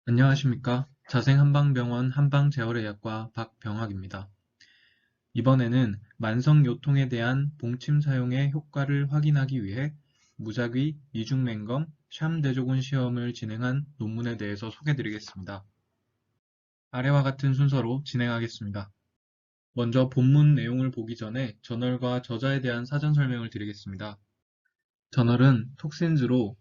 안녕하십니까. 자생한방병원 한방재활의학과 박병학입니다. 이번에는 만성요통에 대한 봉침 사용의 효과를 확인하기 위해 무작위 이중맹검 샴대조군 시험을 진행한 논문에 대해서 소개드리겠습니다. 아래와 같은 순서로 진행하겠습니다. 먼저 본문 내용을 보기 전에 저널과 저자에 대한 사전 설명을 드리겠습니다. 저널은 톡신즈로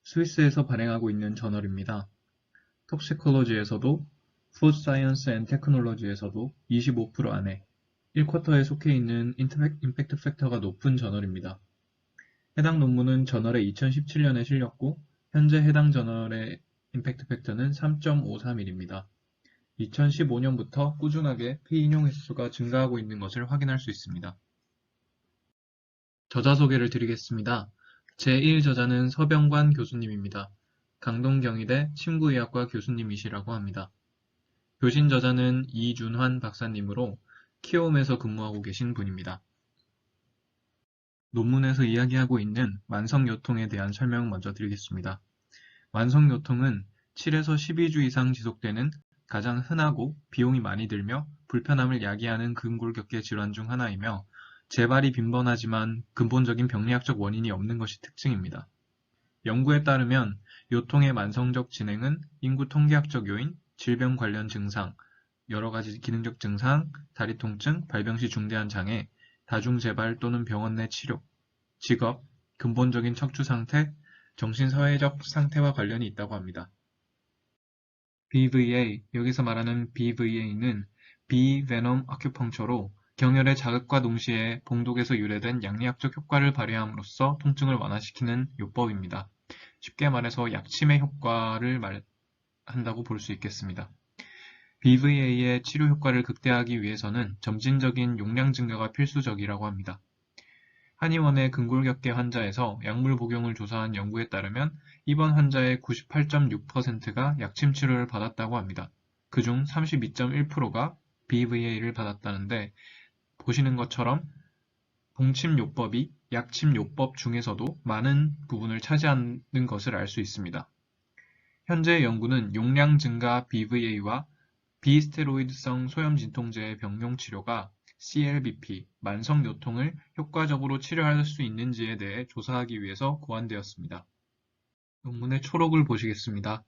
스위스에서 발행하고 있는 저널입니다. 톡시콜로지에서도 푸드 사이언스 앤 테크놀로지에서도 25% 안에 1쿼터에 속해 있는 임팩트 팩터가 높은 저널입니다. 해당 논문은 저널에 2017년에 실렸고 현재 해당 저널의 임팩트 팩터는 3.53일입니다. 2015년부터 꾸준하게 피인용 횟수가 증가하고 있는 것을 확인할 수 있습니다. 저자 소개를 드리겠습니다. 제1저자는 서병관 교수님입니다. 강동경희대 침구의학과 교수님이시라고 합니다. 교신 저자는 이준환 박사님으로 키움에서 근무하고 계신 분입니다. 논문에서 이야기하고 있는 만성요통에 대한 설명 먼저 드리겠습니다. 만성요통은 7에서 12주 이상 지속되는 가장 흔하고 비용이 많이 들며 불편함을 야기하는 근골격계 질환 중 하나이며 재발이 빈번하지만 근본적인 병리학적 원인이 없는 것이 특징입니다. 연구에 따르면 요통의 만성적 진행은 인구 통계학적 요인, 질병 관련 증상, 여러 가지 기능적 증상, 다리 통증, 발병 시 중대한 장애, 다중재발 또는 병원 내 치료, 직업, 근본적인 척추 상태, 정신사회적 상태와 관련이 있다고 합니다. BVA, 여기서 말하는 BVA는 비베놈 아큐펑처로 경혈의 자극과 동시에 봉독에서 유래된 양리학적 효과를 발휘함으로써 통증을 완화시키는 요법입니다. 쉽게 말해서 약침의 효과를 말한다고 볼 수 있겠습니다. BVA의 치료 효과를 극대화하기 위해서는 점진적인 용량 증가가 필수적이라고 합니다. 한의원의 근골격계 환자에서 약물 복용을 조사한 연구에 따르면 입원 환자의 98.6%가 약침 치료를 받았다고 합니다. 그중 32.1%가 BVA를 받았다는데 보시는 것처럼 봉침요법이 약침요법 중에서도 많은 부분을 차지하는 것을 알 수 있습니다. 현재 연구는 용량 증가 BVA와 비스테로이드성 소염 진통제의 병용 치료가 CLBP, 만성요통을 효과적으로 치료할 수 있는지에 대해 조사하기 위해서 고안되었습니다. 논문의 초록을 보시겠습니다.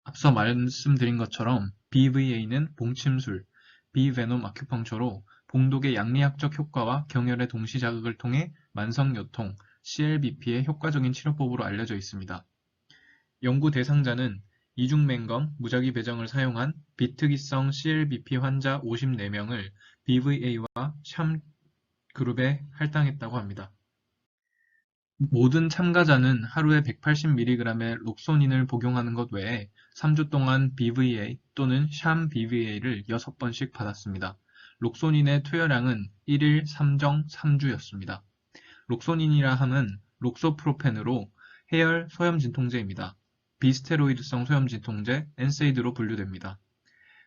앞서 말씀드린 것처럼 BVA는 봉침술, 비베놈 아큐펑처로 봉독의 양리학적 효과와 경혈의 동시 자극을 통해 만성요통, CLBP의 효과적인 치료법으로 알려져 있습니다. 연구 대상자는 이중맹검 무작위 배정을 사용한 비특이성 CLBP 환자 54명을 BVA와 샴 그룹에 할당했다고 합니다. 모든 참가자는 하루에 180mg의 록소닌을 복용하는 것 외에 3주 동안 BVA 또는 샴 BVA를 6번씩 받았습니다. 록소닌의 투여량은 1일 3정 3주였습니다. 록소닌이라 함은 록소프로펜으로 해열 소염진통제입니다. 비스테로이드성 소염진통제 엔세이드로 분류됩니다.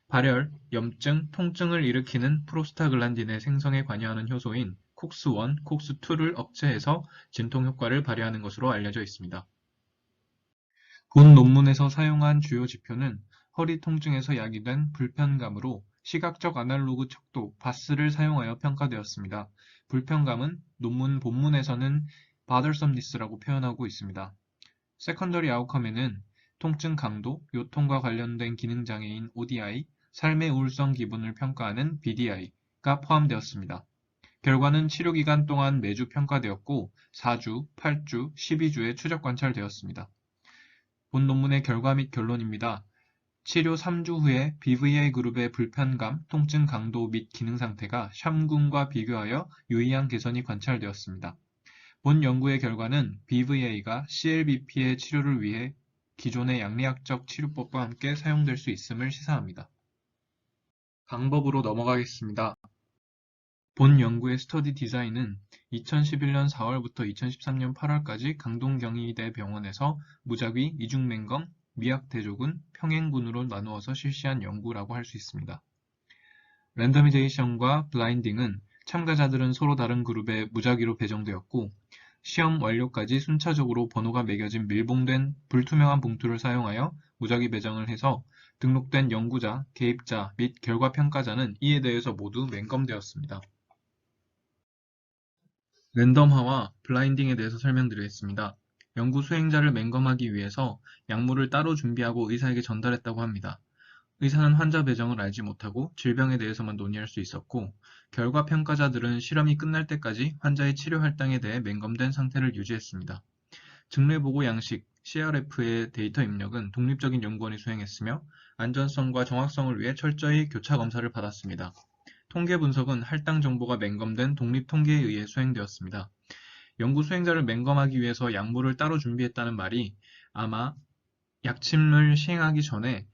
발열, 염증, 통증을 일으키는 프로스타글란딘의 생성에 관여하는 효소인 콕스1, 콕스2를 억제해서 진통 효과를 발휘하는 것으로 알려져 있습니다. 본 논문에서 사용한 주요 지표는 허리 통증에서 야기된 불편감으로 시각적 아날로그 척도 바스를 사용하여 평가되었습니다. 불편감은 논문 본문에서는 bothersomness라고 표현하고 있습니다. 세컨더리 아웃컴에는 통증 강도, 요통과 관련된 기능장애인 ODI, 삶의 우울성 기분을 평가하는 BDI가 포함되었습니다. 결과는 치료기간 동안 매주 평가되었고 4주, 8주, 12주에 추적 관찰되었습니다. 본 논문의 결과 및 결론입니다. 치료 3주 후에 BVA 그룹의 불편감, 통증 강도 및 기능 상태가 샴군과 비교하여 유의한 개선이 관찰되었습니다. 본 연구의 결과는 BVA가 CLBP의 치료를 위해 기존의 양리학적 치료법과 함께 사용될 수 있음을 시사합니다. 방법으로 넘어가겠습니다. 본 연구의 스터디 디자인은 2011년 4월부터 2013년 8월까지 강동경희대 병원에서 무작위 이중맹검, 미약대조군, 평행군으로 나누어서 실시한 연구라고 할 수 있습니다. 랜더미제이션과 블라인딩은 참가자들은 서로 다른 그룹에 무작위로 배정되었고 시험 완료까지 순차적으로 번호가 매겨진 밀봉된 불투명한 봉투를 사용하여 무작위 배정을 해서 등록된 연구자, 개입자 및 결과평가자는 이에 대해서 모두 맹검되었습니다. 랜덤화와 블라인딩에 대해서 설명드리겠습니다. 연구 수행자를 맹검하기 위해서 약물을 따로 준비하고 의사에게 전달했다고 합니다. 의사는 환자 배정을 알지 못하고 질병에 대해서만 논의할 수 있었고, 결과 평가자들은 실험이 끝날 때까지 환자의 치료 할당에 대해 맹검된 상태를 유지했습니다. 증례보고 양식 (CRF의) 데이터 입력은 독립적인 연구원이 수행했으며, 안전성과 정확성을 위해 철저히 교차 검사를 받았습니다. 통계 분석은 할당 정보가 맹검된 독립 통계에 의해 수행되었습니다. 연구 수행자를 맹검하기 위해서 약물을 따로 준비했다는 말이 아마 약침을 시행하기 전에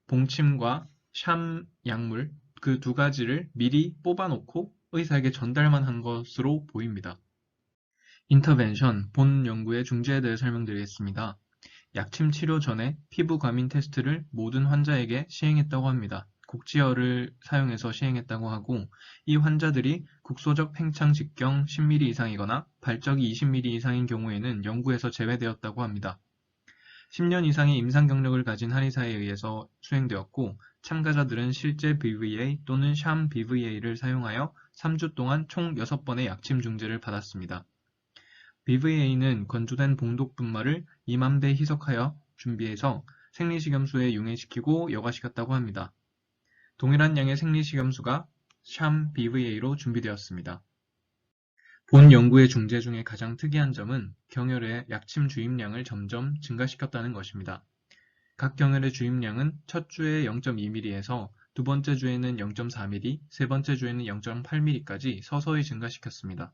봉침과 샴 약물 그 두 가지를 미리 뽑아놓고 의사에게 전달만 한 것으로 보입니다. 인터벤션, 본 연구의 중재에 대해 설명드리겠습니다. 약침 치료 전에 피부 과민 테스트를 모든 환자에게 시행했다고 합니다. 국지혈을 사용해서 시행했다고 하고, 이 환자들이 국소적 팽창 직경 10mm 이상이거나 발적이 20mm 이상인 경우에는 연구에서 제외되었다고 합니다. 10년 이상의 임상 경력을 가진 한의사에 의해서 수행되었고, 참가자들은 실제 BVA 또는 샴 BVA를 사용하여 3주 동안 총 6번의 약침 중재를 받았습니다. BVA는 건조된 봉독 분말을 2만 배 희석하여 준비해서 생리식염수에 융해시키고 여과시켰다고 합니다. 동일한 양의 생리식염수가 샴 BVA로 준비되었습니다. 본 연구의 중재 중에 가장 특이한 점은 경혈의 약침 주입량을 점점 증가시켰다는 것입니다. 각 경혈의 주입량은 첫 주에 0.2mm에서 두 번째 주에는 0.4mm, 세 번째 주에는 0.8mm까지 서서히 증가시켰습니다.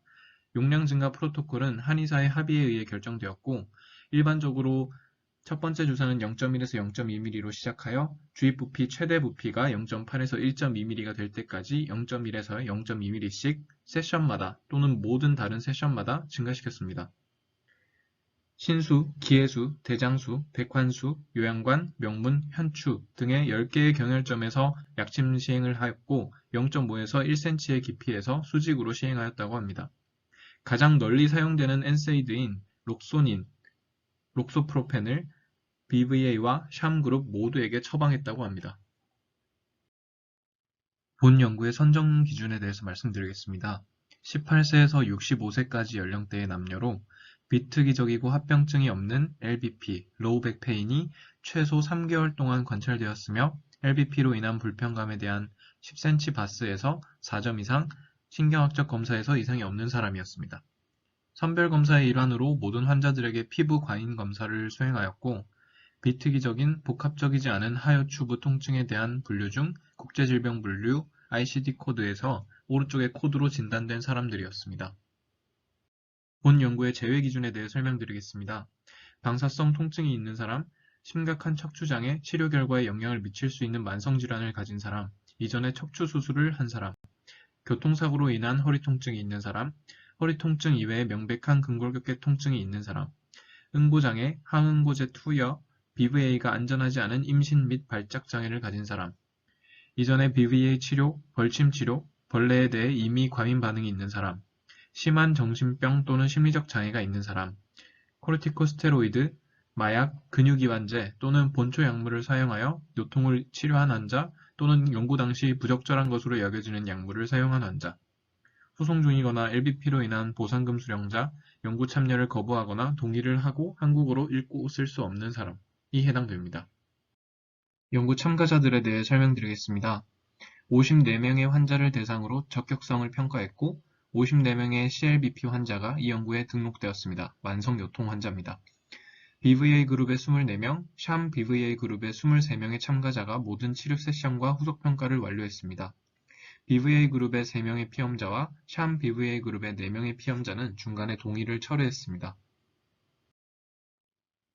용량 증가 프로토콜은 한의사의 합의에 의해 결정되었고, 일반적으로 첫 번째 주사는 0.1에서 0.2mm로 시작하여 주입 부피 최대 부피가 0.8에서 1.2mm가 될 때까지 0.1에서 0.2mm씩 세션마다 또는 모든 다른 세션마다 증가시켰습니다. 신수, 기해수, 대장수, 백환수, 요양관, 명문, 현추 등의 10개의 경혈점에서 약침 시행을 하였고 0.5에서 1cm의 깊이에서 수직으로 시행하였다고 합니다. 가장 널리 사용되는 엔세이드인 록소닌, 록소프로펜을 BVA와 샴 그룹 모두에게 처방했다고 합니다. 본 연구의 선정 기준에 대해서 말씀드리겠습니다. 18세에서 65세까지 연령대의 남녀로 비특이적이고 합병증이 없는 LBP, 로우 백페인이 최소 3개월 동안 관찰되었으며 LBP로 인한 불편감에 대한 10cm 바스에서 4점 이상, 신경학적 검사에서 이상이 없는 사람이었습니다. 선별검사의 일환으로 모든 환자들에게 피부 과인 검사를 수행하였고, 비특이적인 복합적이지 않은 하여추부 통증에 대한 분류 중 국제질병 분류 ICD 코드에서 오른쪽의 코드로 진단된 사람들이었습니다. 본 연구의 제외 기준에 대해 설명드리겠습니다. 방사성 통증이 있는 사람, 심각한 척추장애 치료 결과에 영향을 미칠 수 있는 만성질환을 가진 사람, 이전에 척추 수술을 한 사람, 교통사고로 인한 허리 통증이 있는 사람, 허리 통증 이외에 명백한 근골격계 통증이 있는 사람, 응고장애, 항응고제 투여, BVA가 안전하지 않은 임신 및 발작 장애를 가진 사람, 이전에 BVA 치료, 벌침 치료, 벌레에 대해 이미 과민 반응이 있는 사람, 심한 정신병 또는 심리적 장애가 있는 사람, 코르티코스테로이드, 마약, 근육이완제 또는 본초 약물을 사용하여 요통을 치료한 환자 또는 연구 당시 부적절한 것으로 여겨지는 약물을 사용한 환자, 소송 중이거나 LBP로 인한 보상금 수령자, 연구 참여를 거부하거나 동의를 하고 한국어로 읽고 쓸 수 없는 사람이 해당됩니다. 연구 참가자들에 대해 설명드리겠습니다. 54명의 환자를 대상으로 적격성을 평가했고 54명의 CLBP 환자가 이 연구에 등록되었습니다. 만성요통 환자입니다. BVA 그룹의 24명, 샴 BVA 그룹의 23명의 참가자가 모든 치료 세션과 후속 평가를 완료했습니다. BVA 그룹의 3명의 피험자와 샴 BVA 그룹의 4명의 피험자는 중간에 동의를 철회했습니다.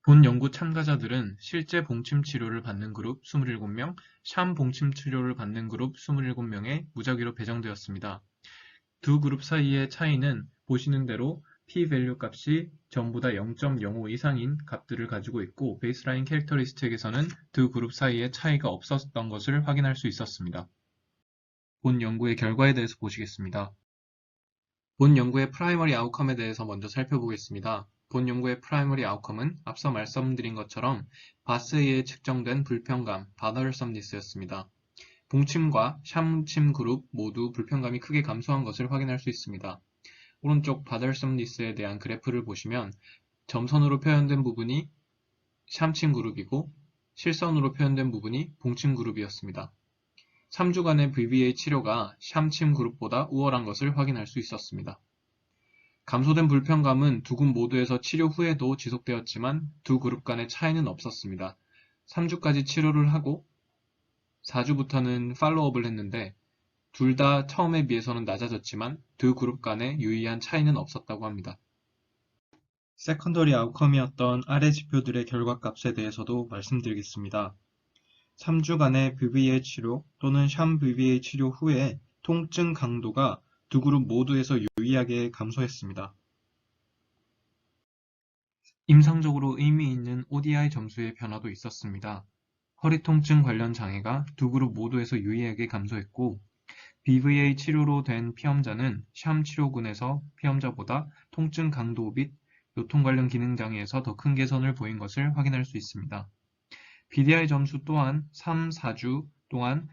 본 연구 참가자들은 실제 봉침 치료를 받는 그룹 27명, 샴 봉침 치료를 받는 그룹 27명에 무작위로 배정되었습니다. 두 그룹 사이의 차이는 보시는 대로 p-밸류 값이 전부 다 0.05 이상인 값들을 가지고 있고 베이스라인 캐릭터리스틱에서는 두 그룹 사이에 차이가 없었던 것을 확인할 수 있었습니다. 본 연구의 결과에 대해서 보시겠습니다. 본 연구의 프라이머리 아웃컴에 대해서 먼저 살펴보겠습니다. 본 연구의 프라이머리 아웃컴은 앞서 말씀드린 것처럼 바스에 의해 측정된 불편감, bothersomness였습니다. 봉침과 샴침 그룹 모두 불편감이 크게 감소한 것을 확인할 수 있습니다. 오른쪽 bothersomness에 대한 그래프를 보시면 점선으로 표현된 부분이 샴침 그룹이고 실선으로 표현된 부분이 봉침 그룹이었습니다. 3주간의 VVA 치료가 샴침 그룹보다 우월한 것을 확인할 수 있었습니다. 감소된 불편감은 두 그룹 모두에서 치료 후에도 지속되었지만 두 그룹 간의 차이는 없었습니다. 3주까지 치료를 하고 4주부터는 팔로우업을 했는데 둘 다 처음에 비해서는 낮아졌지만 두 그룹 간의 유의한 차이는 없었다고 합니다. 세컨더리 아웃컴이었던 아래 지표들의 결과값에 대해서도 말씀드리겠습니다. 3주간의 VVA 치료 또는 샴 VVA 치료 후에 통증 강도가 두 그룹 모두에서 유의하게 감소했습니다. 임상적으로 의미 있는 ODI 점수의 변화도 있었습니다. 허리 통증 관련 장애가 두 그룹 모두에서 유의하게 감소했고 BVA 치료로 된 피험자는 샴 치료군에서 피험자보다 통증 강도 및 요통 관련 기능 장애에서 더 큰 개선을 보인 것을 확인할 수 있습니다. BDI 점수 또한 3, 4주 동안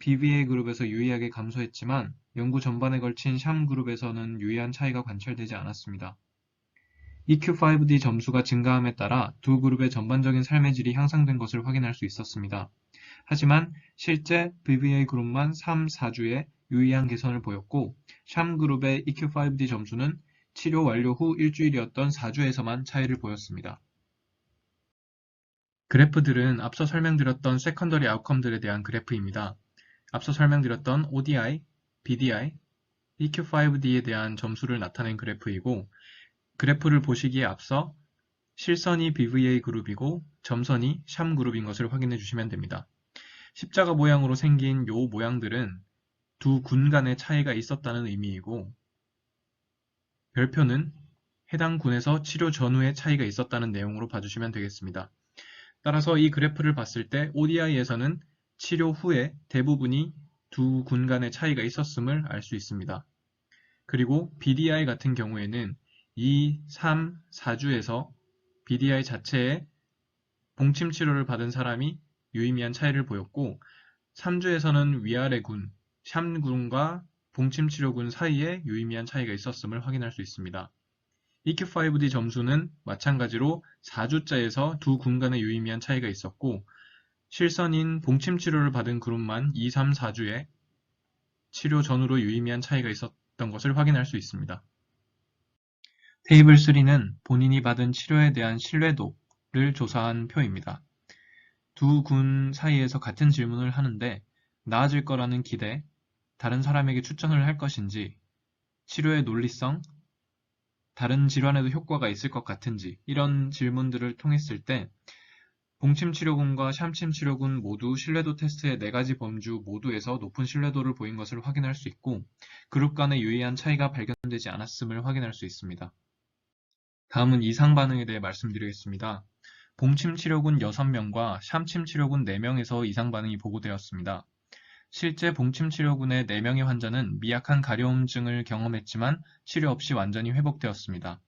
BVA 그룹에서 유의하게 감소했지만 연구 전반에 걸친 샴 그룹에서는 유의한 차이가 관찰되지 않았습니다. EQ5D 점수가 증가함에 따라 두 그룹의 전반적인 삶의 질이 향상된 것을 확인할 수 있었습니다. 하지만 실제 BVA 그룹만 3, 4주에 유의한 개선을 보였고 샴 그룹의 EQ5D 점수는 치료 완료 후 일주일이었던 4주에서만 차이를 보였습니다. 그래프들은 앞서 설명드렸던 세컨더리 아웃컴들에 대한 그래프입니다. 앞서 설명드렸던 ODI, BDI, EQ5D에 대한 점수를 나타낸 그래프이고 그래프를 보시기에 앞서 실선이 BVA 그룹이고 점선이 샴 그룹인 것을 확인해 주시면 됩니다. 십자가 모양으로 생긴 요 모양들은 두 군 간의 차이가 있었다는 의미이고 별표는 해당 군에서 치료 전후의 차이가 있었다는 내용으로 봐주시면 되겠습니다. 따라서 이 그래프를 봤을 때 ODI에서는 치료 후에 대부분이 두 군 간의 차이가 있었음을 알 수 있습니다. 그리고 BDI 같은 경우에는 2, 3, 4주에서 BDI 자체에 봉침 치료를 받은 사람이 유의미한 차이를 보였고 3주에서는 위아래 군, 샴 군과 봉침 치료군 사이에 유의미한 차이가 있었음을 확인할 수 있습니다. EQ5D 점수는 마찬가지로 4주째에서 두 군 간의 유의미한 차이가 있었고 실선인 봉침 치료를 받은 그룹만 2, 3, 4주에 치료 전후로 유의미한 차이가 있었던 것을 확인할 수 있습니다. 테이블 3는 본인이 받은 치료에 대한 신뢰도를 조사한 표입니다. 두 군 사이에서 같은 질문을 하는데 나아질 거라는 기대, 다른 사람에게 추천을 할 것인지, 치료의 논리성, 다른 질환에도 효과가 있을 것 같은지 이런 질문들을 통했을 때 봉침치료군과 샴침치료군 모두 신뢰도 테스트의 4가지 범주 모두에서 높은 신뢰도를 보인 것을 확인할 수 있고 그룹 간의 유의한 차이가 발견되지 않았음을 확인할 수 있습니다. 다음은 이상 반응에 대해 말씀드리겠습니다. 봉침치료군 6명과 샴침치료군 4명에서 이상 반응이 보고되었습니다. 실제 봉침치료군의 4명의 환자는 미약한 가려움증을 경험했지만 치료 없이 완전히 회복되었습니다.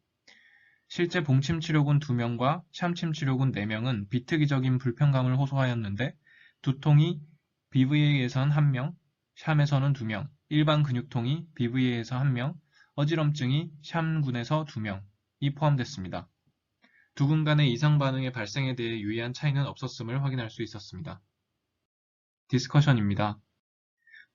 실제 봉침치료군 2명과 샴침치료군 4명은 비특이적인 불편감을 호소하였는데 두통이 BVA에선 1명, 샴에서는 2명, 일반 근육통이 BVA에서 1명, 어지럼증이 샴군에서 2명이 포함됐습니다. 두 군 간의 이상 반응의 발생에 대해 유의한 차이는 없었음을 확인할 수 있었습니다. 디스커션입니다.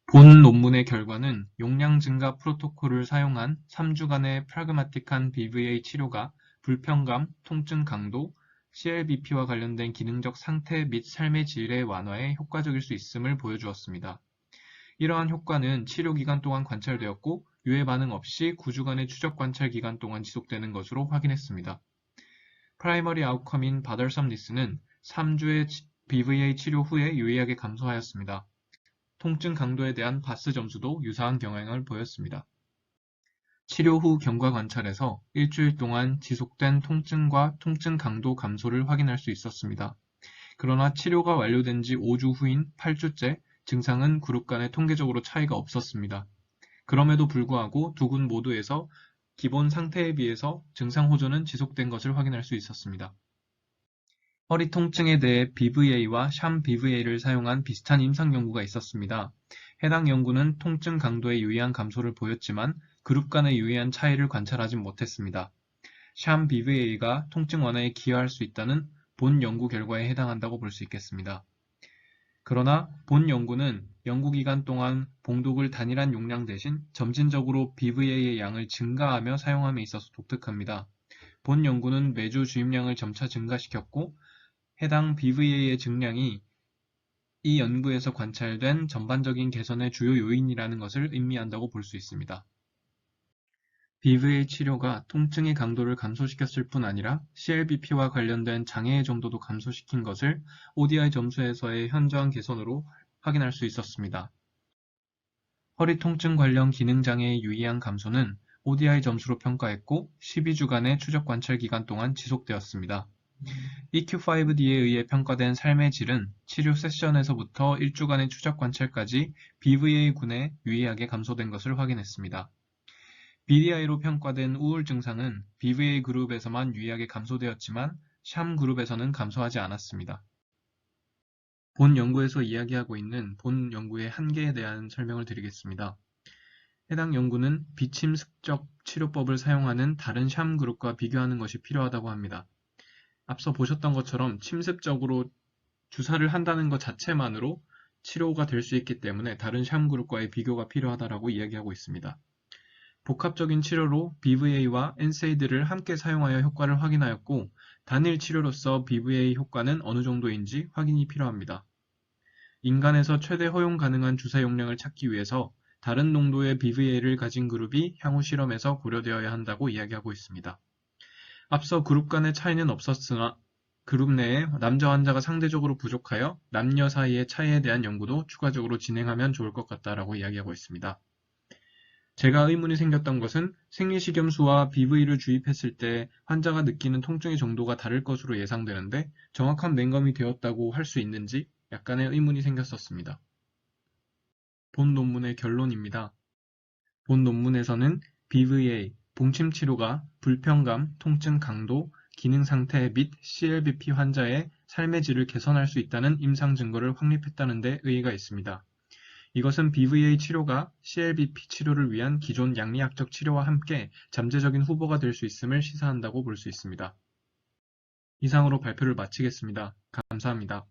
본 논문의 결과는 용량 증가 프로토콜을 사용한 3주간의 프라그마틱한 BVA 치료가 불편감, 통증 강도, CLBP와 관련된 기능적 상태 및 삶의 질의 완화에 효과적일 수 있음을 보여주었습니다. 이러한 효과는 치료 기간 동안 관찰되었고 유해 반응 없이 9주간의 추적 관찰 기간 동안 지속되는 것으로 확인했습니다. 프라이머리 아웃컴인 bothersomness는 3주의 BVA 치료 후에 유의하게 감소하였습니다. 통증 강도에 대한 바스 점수도 유사한 경향을 보였습니다. 치료 후 경과 관찰에서 일주일 동안 지속된 통증과 통증 강도 감소를 확인할 수 있었습니다. 그러나 치료가 완료된 지 5주 후인 8주째 증상은 그룹 간에 통계적으로 차이가 없었습니다. 그럼에도 불구하고 두 군 모두에서 기본 상태에 비해서 증상 호전은 지속된 것을 확인할 수 있었습니다. 허리 통증에 대해 BVA와 샴 BVA를 사용한 비슷한 임상 연구가 있었습니다. 해당 연구는 통증 강도의 유의한 감소를 보였지만 그룹 간의 유의한 차이를 관찰하진 못했습니다. 샴 BVA가 통증 완화에 기여할 수 있다는 본 연구 결과에 해당한다고 볼 수 있겠습니다. 그러나 본 연구는 연구 기간 동안 봉독을 단일한 용량 대신 점진적으로 BVA의 양을 증가하며 사용함에 있어서 독특합니다. 본 연구는 매주 주입량을 점차 증가시켰고 해당 BVA의 증량이 이 연구에서 관찰된 전반적인 개선의 주요 요인이라는 것을 의미한다고 볼 수 있습니다. BVA 치료가 통증의 강도를 감소시켰을 뿐 아니라 CLBP와 관련된 장애의 정도도 감소시킨 것을 ODI 점수에서의 현저한 개선으로 확인할 수 있었습니다. 허리 통증 관련 기능 장애의 유의한 감소는 ODI 점수로 평가했고 12주간의 추적 관찰 기간 동안 지속되었습니다. EQ5D에 의해 평가된 삶의 질은 치료 세션에서부터 1주간의 추적 관찰까지 BVA군에 유의하게 감소된 것을 확인했습니다. BDI로 평가된 우울 증상은 BVA 그룹에서만 유의하게 감소되었지만 샴 그룹에서는 감소하지 않았습니다. 본 연구에서 이야기하고 있는 본 연구의 한계에 대한 설명을 드리겠습니다. 해당 연구는 비침습적 치료법을 사용하는 다른 샴 그룹과 비교하는 것이 필요하다고 합니다. 앞서 보셨던 것처럼 침습적으로 주사를 한다는 것 자체만으로 치료가 될 수 있기 때문에 다른 샴 그룹과의 비교가 필요하다고 이야기하고 있습니다. 복합적인 치료로 BVA와 NSAID를 함께 사용하여 효과를 확인하였고 단일 치료로서 BVA 효과는 어느 정도인지 확인이 필요합니다. 인간에서 최대 허용 가능한 주사 용량을 찾기 위해서 다른 농도의 BVA를 가진 그룹이 향후 실험에서 고려되어야 한다고 이야기하고 있습니다. 앞서 그룹 간의 차이는 없었으나 그룹 내에 남자 환자가 상대적으로 부족하여 남녀 사이의 차이에 대한 연구도 추가적으로 진행하면 좋을 것 같다라고 이야기하고 있습니다. 제가 의문이 생겼던 것은 생리식염수와 BV를 주입했을 때 환자가 느끼는 통증의 정도가 다를 것으로 예상되는데 정확한 맹검이 되었다고 할 수 있는지 약간의 의문이 생겼었습니다. 본 논문의 결론입니다. 본 논문에서는 BVA, 봉침 치료가 불편감, 통증 강도, 기능 상태 및 CLBP 환자의 삶의 질을 개선할 수 있다는 임상 증거를 확립했다는 데 의의가 있습니다. 이것은 BVA 치료가 CLBP 치료를 위한 기존 양리학적 치료와 함께 잠재적인 후보가 될 수 있음을 시사한다고 볼 수 있습니다. 이상으로 발표를 마치겠습니다. 감사합니다.